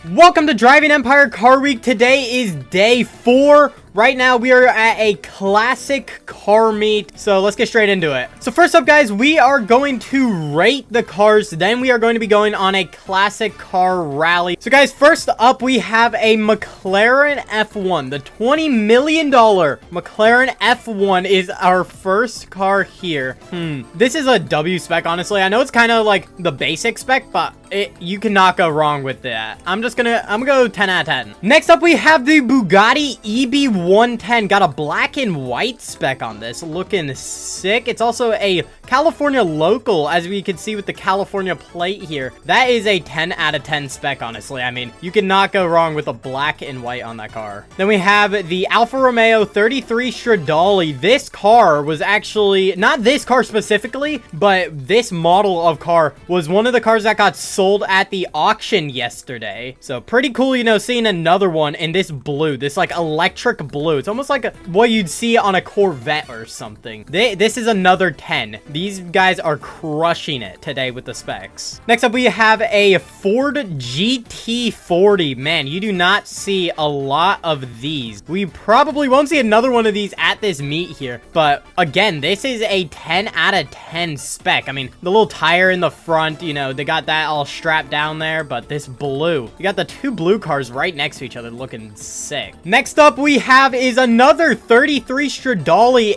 Welcome to Driving Empire Car Week. Today is day 4. Right now, we are at a classic car meet, so let's get straight into it. So first up, guys, we are going to rate the cars, then we are going to be going on a classic car rally. So guys, first up, we have a McLaren F1. The $20 million McLaren F1 is our first car here. This is a W spec, honestly. I know it's kind of like the basic spec, but you cannot go wrong with that. I'm gonna go 10 out of 10. Next up, we have the Bugatti EB110. Got a black and white spec on this, looking sick. It's also a California local, as we can see with the California plate here. That is a 10 out of 10 spec, honestly. I mean, you cannot go wrong with a black and white on that car. Then we have the Alfa Romeo 33 Strad. This car was actually, not this car specifically, but this model of car was one of the cars that got sold at the auction yesterday. So pretty cool, you know, seeing another one in this blue, this like electric blue. It's almost like what you'd see on a Corvette or something. This is another 10. These guys are crushing it today with the specs. Next up, we have a Ford GT40. Man, you do not see a lot of these. We probably won't see another one of these at this meet here. But again, this is a 10 out of 10 spec. I mean, the little tire in the front, you know, they got that all strapped down there. But this blue, you got the two blue cars right next to each other looking sick. Next up, we have is another 33 Strad.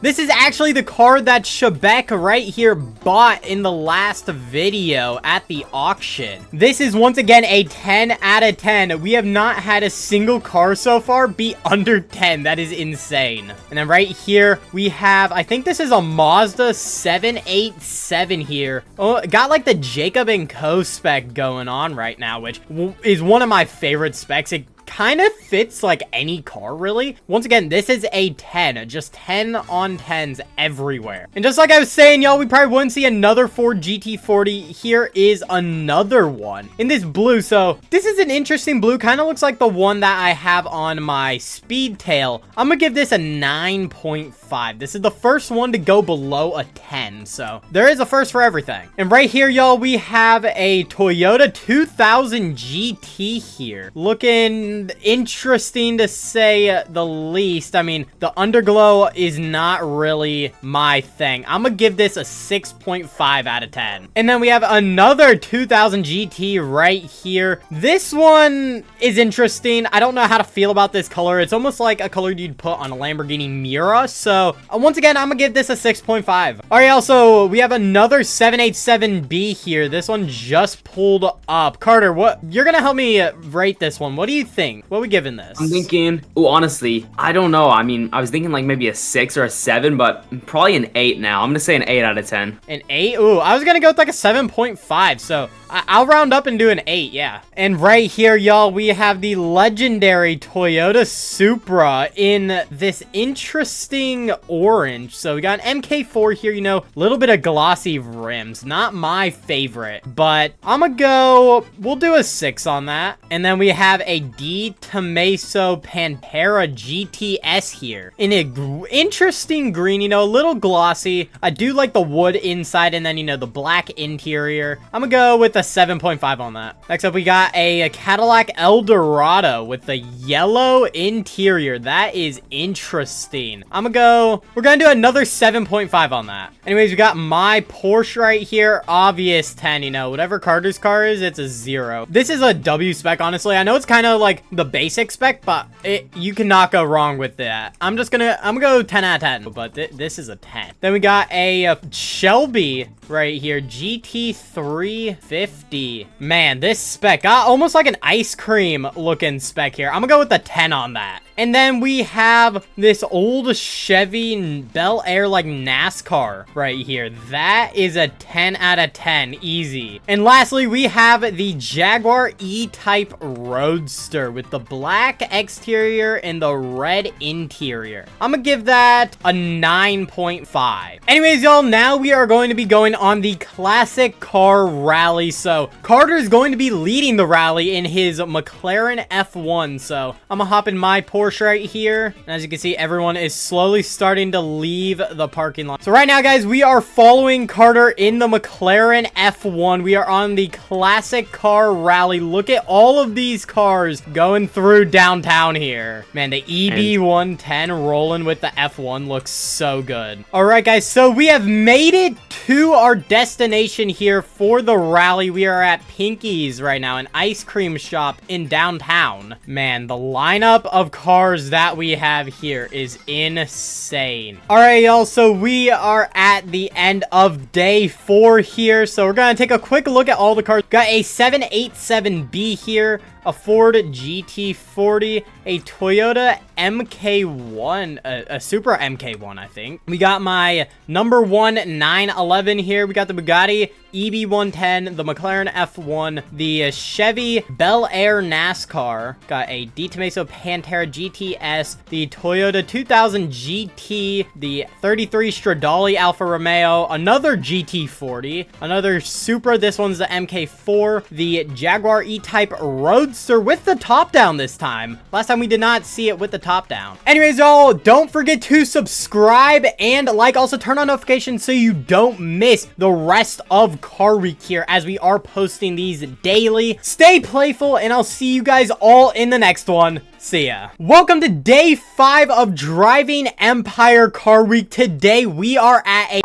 This is actually the car that Shebek right here bought in the last video at the auction. This is once again a 10 out of 10. We have not had a single car so far be under 10. That is insane. And then right here we have, I think this is a Mazda 787 here. Oh, got like the Jacob & Co spec going on right now, which is one of my favorite specs. It kind of fits like any car, really. Once again, this is a 10, just 10 on 10s everywhere. And just like I was saying, y'all, we probably wouldn't see another Ford GT40. Here is another one in this blue. So this is an interesting blue, kind of looks like the one that I have on my Speedtail. I'm gonna give this a 9.5. This is the first one to go below a 10, so there is a first for everything. And right here, y'all, we have a Toyota 2000 GT here, looking interesting to say the least. I mean, the underglow is not really my thing. I'm gonna give this a 6.5 out of 10. And then we have another 2000 GT right here. This one is interesting. I don't know how to feel about this color. It's almost like a color you'd put on a Lamborghini Miura. So once again, I'm gonna give this a 6.5. All right, also we have another 787B here. This one just pulled up. Carter, what you're gonna help me rate this one? What do you think? What are we giving this? I'm thinking, oh, honestly, I don't know. I mean, I was thinking like maybe a 6 or a 7, but probably an 8 now. I'm gonna say an 8 out of 10. An 8? Ooh, I was gonna go with like a 7.5, so I'll round up and do an 8, yeah. And right here, y'all, we have the legendary Toyota Supra in this interesting orange. So we got an MK4 here, you know, a little bit of glossy rims. Not my favorite, but I'm gonna go, we'll do a 6 on that. And then we have a D Tomaso Pantera GTS here in a interesting green, you know, a little glossy. I do like the wood inside and then, you know, the black interior. I'm gonna go with a 7.5 on that. Next up, we got a Cadillac Eldorado with the yellow interior. That is interesting. We're gonna do another 7.5 on that. Anyways, we got my Porsche right here. Obvious 10, you know, whatever Carter's car is, it's a 0. This is a W spec, honestly. I know it's kind of like the basic spec, but you cannot go wrong with that. I'm gonna go 10 out of 10, but this is a 10. Then we got a Shelby right here, GT350. Man, this spec got almost like an ice cream looking spec here. I'm gonna go with the 10 on that. And then we have this old Chevy Bel Air like NASCAR right here. That is a 10 out of 10, easy. And lastly, we have the Jaguar E-Type Roadster with the black exterior and the red interior. I'm gonna give that a 9.5. Anyways, y'all, now we are going to be going on the classic car rally. So Carter is going to be leading the rally in his McLaren F1. So I'm gonna hop in my Porsche Porsche right here. And as you can see, everyone is slowly starting to leave the parking lot. So right now, guys, we are following Carter in the McLaren F1. We are on the classic car rally. Look at all of these cars going through downtown here. Man, the EB110 rolling with the F1 looks so good. All right, guys, so we have made it to our destination here for the rally. We are at Pinkies right now, an ice cream shop in downtown. Man, the lineup of cars that we have here is insane. All right, y'all, so we are at the end of day 4 here. So we're gonna take a quick look at all the cars. Got a 787B here, a Ford GT40, a Toyota MK1, a Supra MK1, I think. We got my number 1 911 here. We got the Bugatti EB110, the McLaren F1, the Chevy Bel Air NASCAR. Got a D Tomaso Pantera GTS, the Toyota 2000 GT, the 33 Stradale Alfa Romeo, another GT40, another Supra. This one's the MK4, the Jaguar E-Type Roadster with the top down this time. Last time we did not see it with the top down. Anyways, y'all, don't forget to subscribe and like. Also turn on notifications so you don't miss the rest of Car Week here, as we are posting these daily. Stay playful, and I'll see you guys all in the next one. See ya. Welcome to day 5 of Driving Empire Car Week. Today we are at a...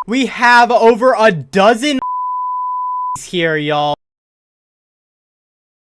We have over a dozen here, y'all.